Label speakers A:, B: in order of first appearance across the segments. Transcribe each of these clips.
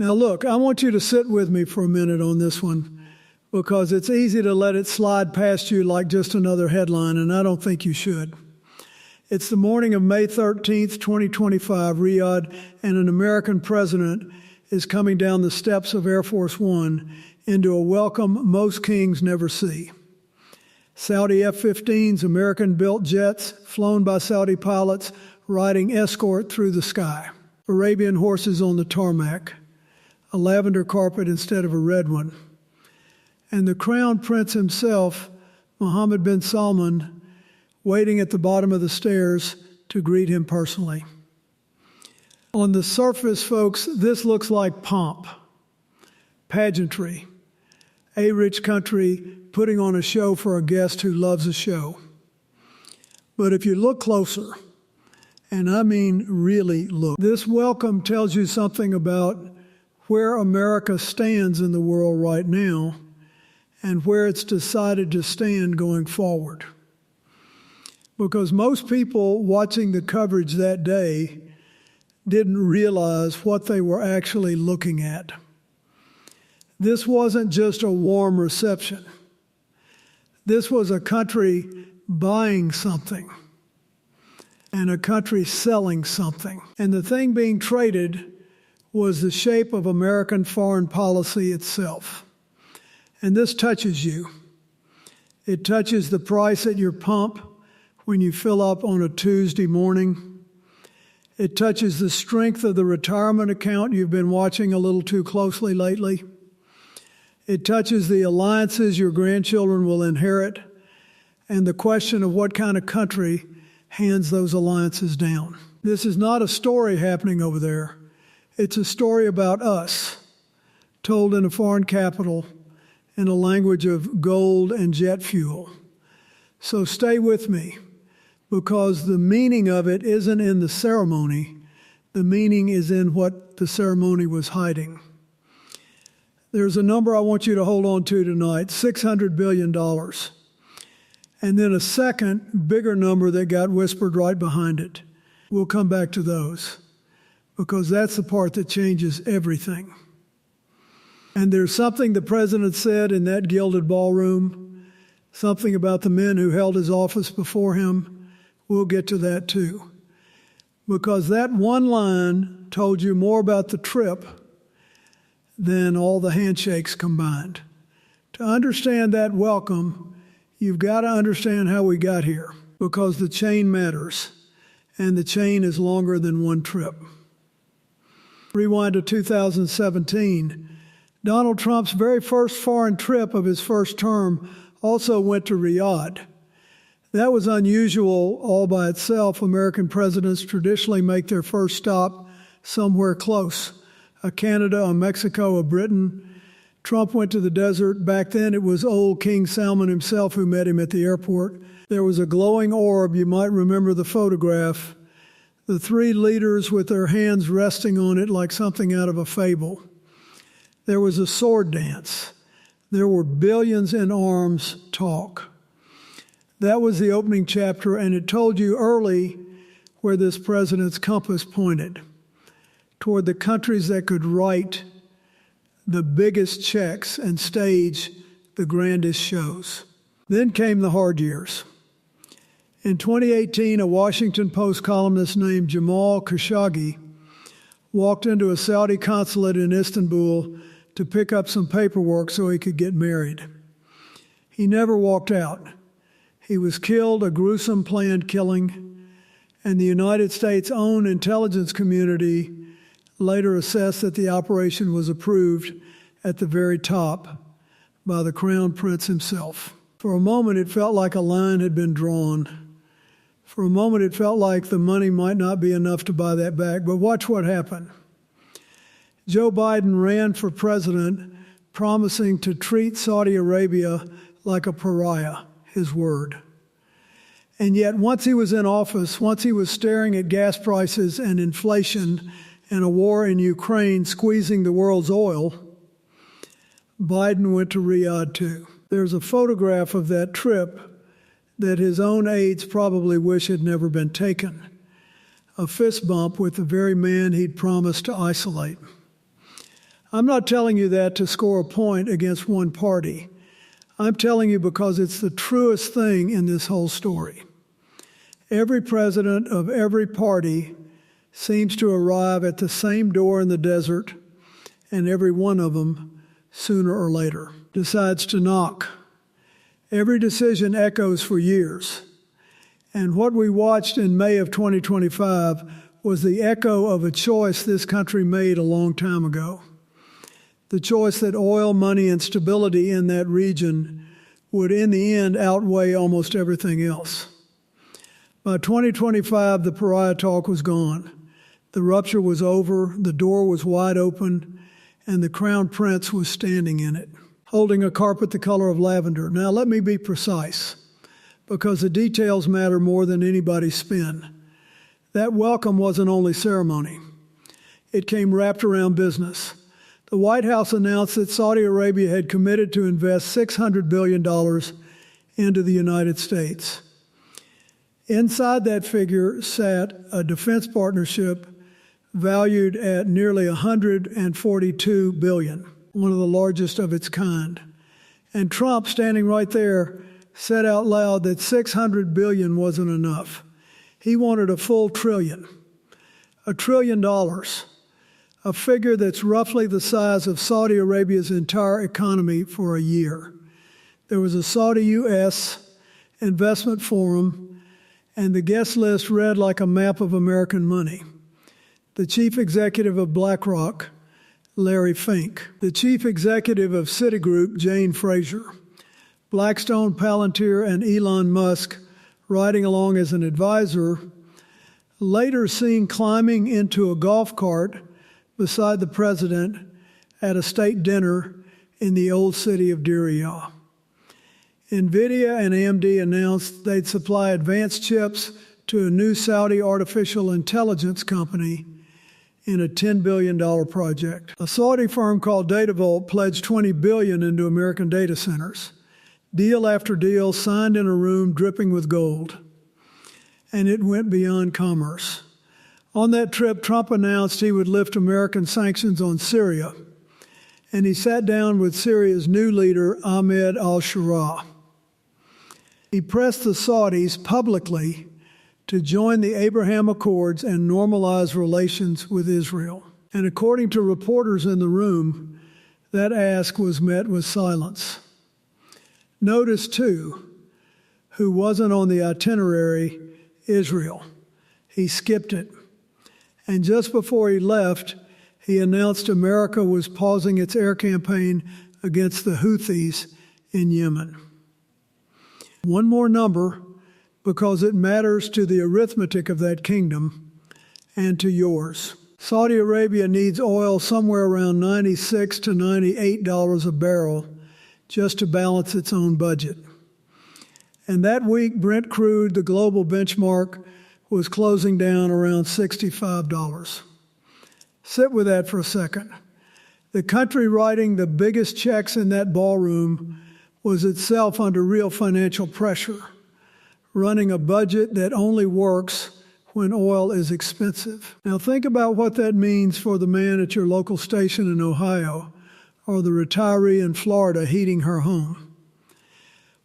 A: Now look, I want you to sit with me for a minute on this one, because it's easy to let it slide past you like just another headline, and I don't think you should. It's the morning of May 13th, 2025, Riyadh, and an American president is coming down the steps of Air Force One into a welcome most kings never see. Saudi F-15s, American-built jets, flown by Saudi pilots, riding escort through the sky. Arabian horses on the tarmac, a lavender carpet instead of a red one. And the crown prince himself, Mohammed bin Salman, waiting at the bottom of the stairs to greet him personally. On the surface, folks, this looks like pomp, pageantry, a rich country putting on a show for a guest who loves a show. But if you look closer, and I mean really look, this welcome tells you something about where America stands in the world right now and where it's decided to stand going forward. Because most people watching the coverage that day didn't realize what they were actually looking at. This wasn't just a warm reception. This was a country buying something and a country selling something. And the thing being traded was the shape of American foreign policy itself. And this touches you. It touches the price at your pump when you fill up on a Tuesday morning. It touches the strength of the retirement account you've been watching a little too closely lately. It touches the alliances your grandchildren will inherit and the question of what kind of country hands those alliances down. This is not a story happening over there. It's a story about us, told in a foreign capital in a language of gold and jet fuel. So stay with me, because the meaning of it isn't in the ceremony. The meaning is in what the ceremony was hiding. There's a number I want you to hold on to tonight, $600 billion. And then a second, bigger number that got whispered right behind it. We'll come back to those, because that's the part that changes everything. And there's something the president said in that gilded ballroom, something about the men who held his office before him. We'll get to that too. Because that one line told you more about the trip than all the handshakes combined. To understand that welcome, you've got to understand how we got here, because the chain matters, and the chain is longer than one trip. Rewind to 2017. Donald Trump's very first foreign trip of his first term also went to Riyadh. That was unusual all by itself. American presidents traditionally make their first stop somewhere close, a Canada, a Mexico, a Britain. Trump went to the desert. Back then it was old King Salman himself who met him at the airport. There was a glowing orb, you might remember the photograph, the three leaders with their hands resting on it like something out of a fable. There was a sword dance. There were billions in arms talk. That was the opening chapter, and it told you early where this president's compass pointed, toward the countries that could write the biggest checks and stage the grandest shows. Then came the hard years. In 2018, a Washington Post columnist named Jamal Khashoggi walked into a Saudi consulate in Istanbul to pick up some paperwork so he could get married. He never walked out. He was killed, a gruesome planned killing, and the United States' own intelligence community later assessed that the operation was approved at the very top by the Crown Prince himself. For a moment, it felt like a line had been drawn. For a moment, it felt like the money might not be enough to buy that back. But watch what happened. Joe Biden ran for president, promising to treat Saudi Arabia like a pariah, his word. And yet, once he was in office, once he was staring at gas prices and inflation and a war in Ukraine squeezing the world's oil, Biden went to Riyadh too. There's a photograph of that trip that his own aides probably wish had never been taken. A fist bump with the very man he'd promised to isolate. I'm not telling you that to score a point against one party. I'm telling you because it's the truest thing in this whole story. Every president of every party seems to arrive at the same door in the desert, and every one of them, sooner or later, decides to knock. Every decision echoes for years. And what we watched in May of 2025 was the echo of a choice this country made a long time ago. The choice that oil, money, and stability in that region would in the end outweigh almost everything else. By 2025, the pariah talk was gone. The rupture was over, the door was wide open, and the crown prince was standing in it, holding a carpet the color of lavender. Now let me be precise, because the details matter more than anybody's spin. That welcome wasn't only ceremony. It came wrapped around business. The White House announced that Saudi Arabia had committed to invest $600 billion into the United States. Inside that figure sat a defense partnership valued at nearly $142 billion, one of the largest of its kind. And Trump, standing right there, said out loud that $600 billion wasn't enough. He wanted a full trillion, $1 trillion, a figure that's roughly the size of Saudi Arabia's entire economy for a year. There was a Saudi-U.S. investment forum, and the guest list read like a map of American money. The chief executive of BlackRock, Larry Fink. The chief executive of Citigroup, Jane Fraser. Blackstone, Palantir, and Elon Musk riding along as an advisor, later seen climbing into a golf cart beside the president at a state dinner in the old city of Riyadh. NVIDIA and AMD announced they'd supply advanced chips to a new Saudi artificial intelligence company in a $10 billion project. A Saudi firm called DataVault pledged $20 billion into American data centers. Deal after deal signed in a room dripping with gold. And it went beyond commerce. On that trip, Trump announced he would lift American sanctions on Syria. And he sat down with Syria's new leader, Ahmed al-Shara. He pressed the Saudis publicly to join the Abraham Accords and normalize relations with Israel. And according to reporters in the room, that ask was met with silence. Notice, too, who wasn't on the itinerary, Israel. He skipped it. And just before he left, he announced America was pausing its air campaign against the Houthis in Yemen. One more number, because it matters to the arithmetic of that kingdom and to yours. Saudi Arabia needs oil somewhere around $96 to $98 a barrel just to balance its own budget. And that week, Brent crude, the global benchmark, was closing down around $65. Sit with that for a second. The country writing the biggest checks in that ballroom was itself under real financial pressure, running a budget that only works when oil is expensive. Now think about what that means for the man at your local station in Ohio or the retiree in Florida heating her home.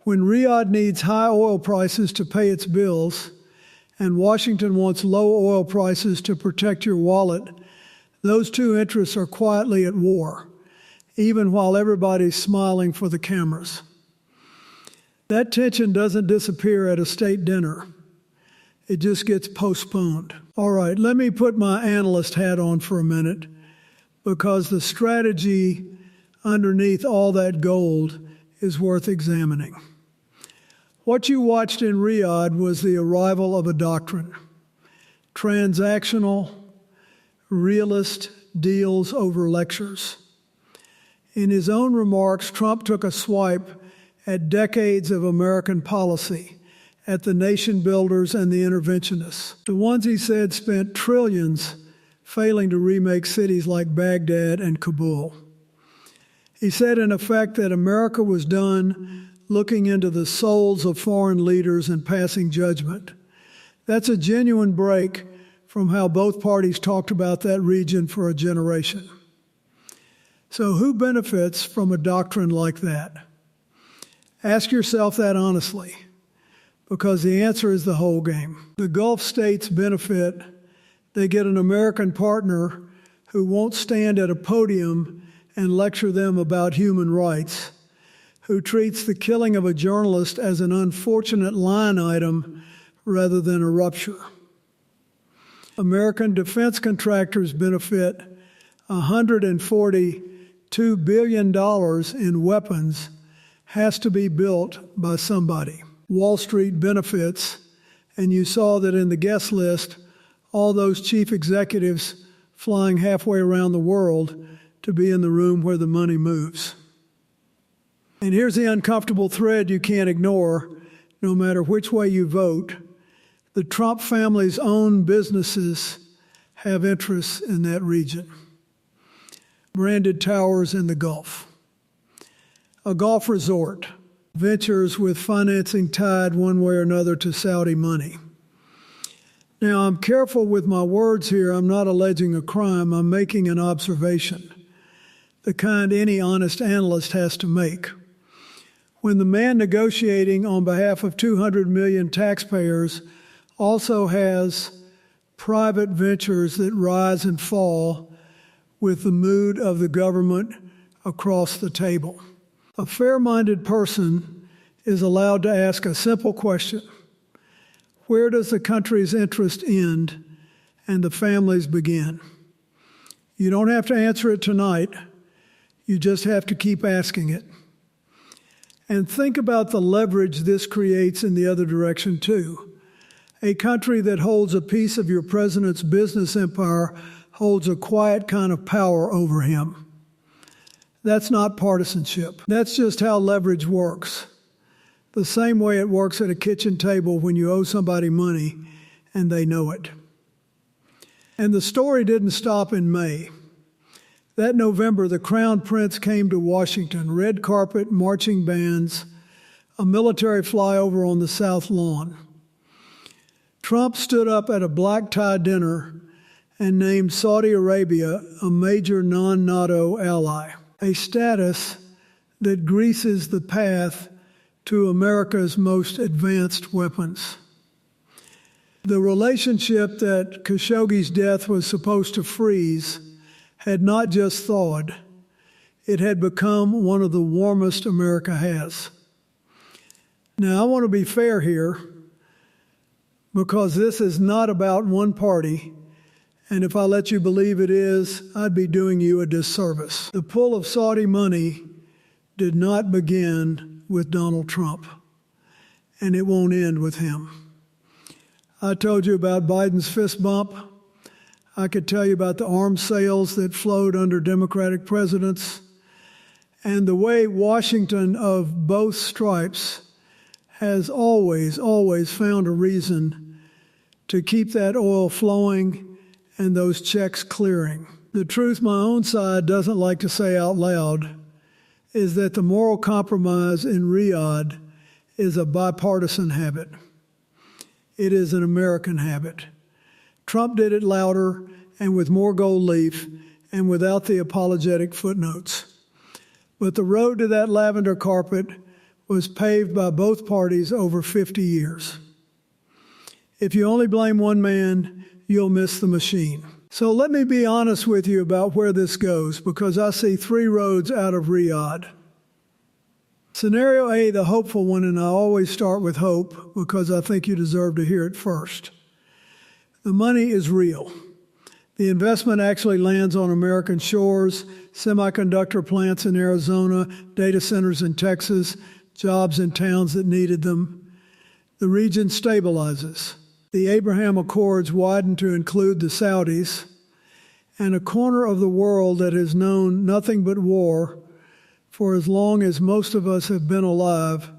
A: When Riyadh needs high oil prices to pay its bills and Washington wants low oil prices to protect your wallet, those two interests are quietly at war, even while everybody's smiling for the cameras. That tension doesn't disappear at a state dinner. It just gets postponed. All right, let me put my analyst hat on for a minute, because the strategy underneath all that gold is worth examining. What you watched in Riyadh was the arrival of a doctrine. Transactional, realist deals over lectures. In his own remarks, Trump took a swipe at decades of American policy, at the nation builders and the interventionists. The ones, he said, spent trillions failing to remake cities like Baghdad and Kabul. He said, in effect, that America was done looking into the souls of foreign leaders and passing judgment. That's a genuine break from how both parties talked about that region for a generation. So who benefits from a doctrine like that? Ask yourself that honestly, because the answer is the whole game. The Gulf states benefit. They get an American partner who won't stand at a podium and lecture them about human rights, who treats the killing of a journalist as an unfortunate line item rather than a rupture. American defense contractors benefit. $142 billion in weapons has to be built by somebody. Wall Street benefits, and you saw that in the guest list, all those chief executives flying halfway around the world to be in the room where the money moves. And here's the uncomfortable thread you can't ignore, no matter which way you vote. The Trump family's own businesses have interests in that region. Branded towers in the Gulf. A golf resort, ventures with financing tied one way or another to Saudi money. Now, I'm careful with my words here. I'm not alleging a crime. I'm making an observation, the kind any honest analyst has to make. When the man negotiating on behalf of 200 million taxpayers also has private ventures that rise and fall with the mood of the government across the table. A fair-minded person is allowed to ask a simple question: where does the country's interest end and the family's begin? You don't have to answer it tonight. You just have to keep asking it. And think about the leverage this creates in the other direction, too. A country that holds a piece of your president's business empire holds a quiet kind of power over him. That's not partisanship. That's just how leverage works. The same way it works at a kitchen table when you owe somebody money and they know it. And the story didn't stop in May. That November, the Crown Prince came to Washington, red carpet, marching bands, a military flyover on the South Lawn. Trump stood up at a black-tie dinner and named Saudi Arabia a major non-NATO ally, a status that greases the path to America's most advanced weapons. The relationship that Khashoggi's death was supposed to freeze had not just thawed, it had become one of the warmest America has. Now, I want to be fair here, because this is not about one party, and if I let you believe it is, I'd be doing you a disservice. The pull of Saudi money did not begin with Donald Trump, and it won't end with him. I told you about Biden's fist bump. I could tell you about the arms sales that flowed under Democratic presidents, and the way Washington of both stripes has always found a reason to keep that oil flowing and those checks clearing. The truth my own side doesn't like to say out loud is that the moral compromise in Riyadh is a bipartisan habit. It is an American habit. Trump did it louder and with more gold leaf and without the apologetic footnotes. But the road to that lavender carpet was paved by both parties over 50 years. If you only blame one man, you'll miss the machine. So let me be honest with you about where this goes, because I see three roads out of Riyadh. Scenario A, the hopeful one, and I always start with hope because I think you deserve to hear it first. The money is real. The investment actually lands on American shores, semiconductor plants in Arizona, data centers in Texas, jobs in towns that needed them. The region stabilizes. The Abraham Accords widen to include the Saudis, and a corner of the world that has known nothing but war for as long as most of us have been alive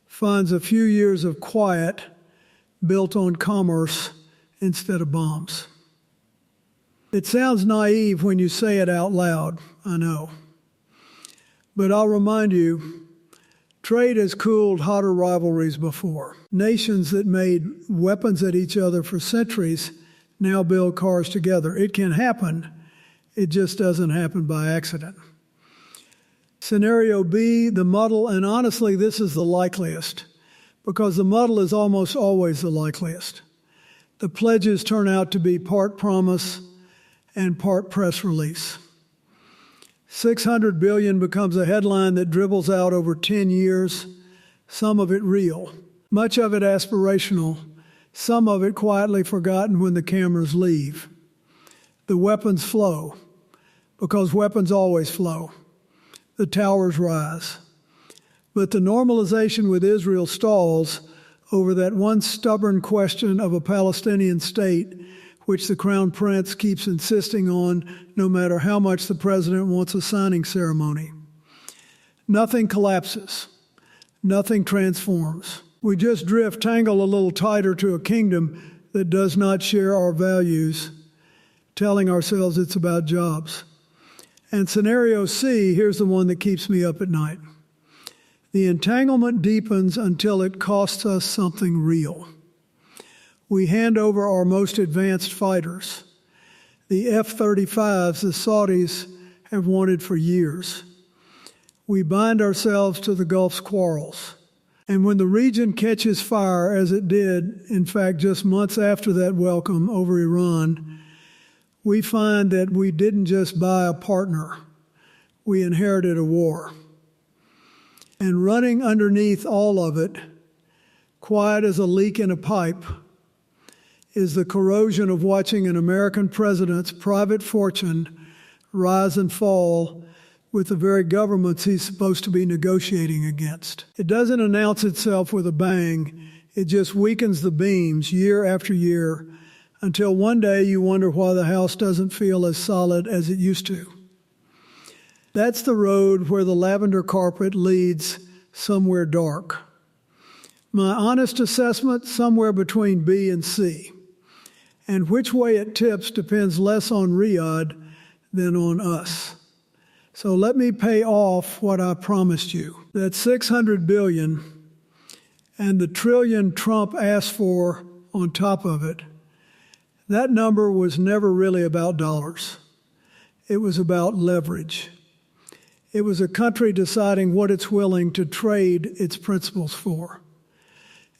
A: finds a few years of quiet built on commerce instead of bombs. It sounds naive when you say it out loud, I know. But I'll remind you, trade has cooled hotter rivalries before. Nations that made weapons at each other for centuries now build cars together. It can happen. It just doesn't happen by accident. Scenario B, the muddle, and honestly, this is the likeliest, because the muddle is almost always the likeliest. The pledges turn out to be part promise and part press release. $600 billion becomes a headline that dribbles out over 10 years, some of it real, much of it aspirational, some of it quietly forgotten when the cameras leave. The weapons flow, because weapons always flow. The towers rise. But the normalization with Israel stalls over that one stubborn question of a Palestinian state, which the Crown Prince keeps insisting on no matter how much the president wants a signing ceremony. Nothing collapses. Nothing transforms. We just tangle a little tighter to a kingdom that does not share our values, telling ourselves it's about jobs. And scenario C, here's the one that keeps me up at night. The entanglement deepens until it costs us something real. We hand over our most advanced fighters, the F-35s the Saudis have wanted for years. We bind ourselves to the Gulf's quarrels. And when the region catches fire, as it did, in fact, just months after that welcome over Iran, we find that we didn't just buy a partner, we inherited a war. And running underneath all of it, quiet as a leak in a pipe, is the corrosion of watching an American president's private fortune rise and fall with the very governments he's supposed to be negotiating against. It doesn't announce itself with a bang. It just weakens the beams year after year until one day you wonder why the house doesn't feel as solid as it used to. That's the road where the lavender carpet leads somewhere dark. My honest assessment, somewhere between B and C. And which way it tips depends less on Riyadh than on us. So let me pay off what I promised you. That $600 billion and the trillion Trump asked for on top of it, that number was never really about dollars. It was about leverage. It was a country deciding what it's willing to trade its principles for.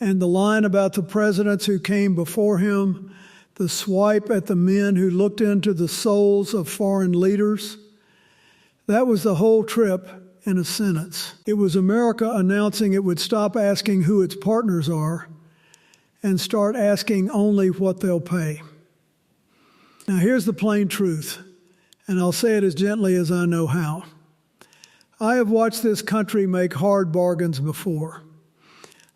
A: And the line about the presidents who came before him, the swipe at the men who looked into the souls of foreign leaders, that was the whole trip in a sentence. It was America announcing it would stop asking who its partners are and start asking only what they'll pay. Now here's the plain truth, and I'll say it as gently as I know how. I have watched this country make hard bargains before.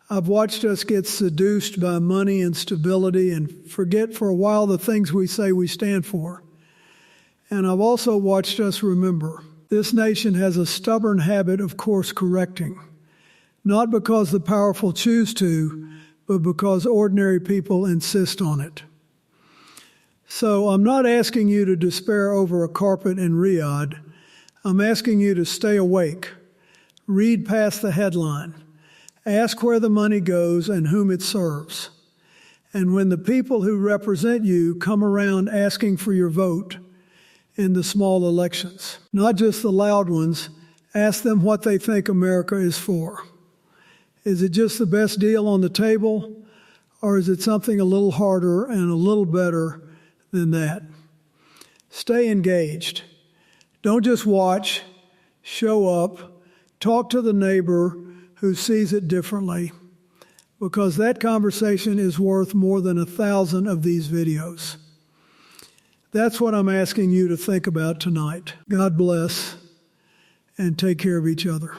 A: I've watched us get seduced by money and stability and forget for a while the things we say we stand for. And I've also watched us remember. This nation has a stubborn habit of course correcting, not because the powerful choose to, but because ordinary people insist on it. So I'm not asking you to despair over a carpet in Riyadh. I'm asking you to stay awake, read past the headline, ask where the money goes and whom it serves. And when the people who represent you come around asking for your vote in the small elections, not just the loud ones, ask them what they think America is for. Is it just the best deal on the table, or is it something a little harder and a little better than that? Stay engaged. Don't just watch, show up, talk to the neighbor who sees it differently, because that conversation is worth more than 1,000 of these videos. That's what I'm asking you to think about tonight. God bless, and take care of each other.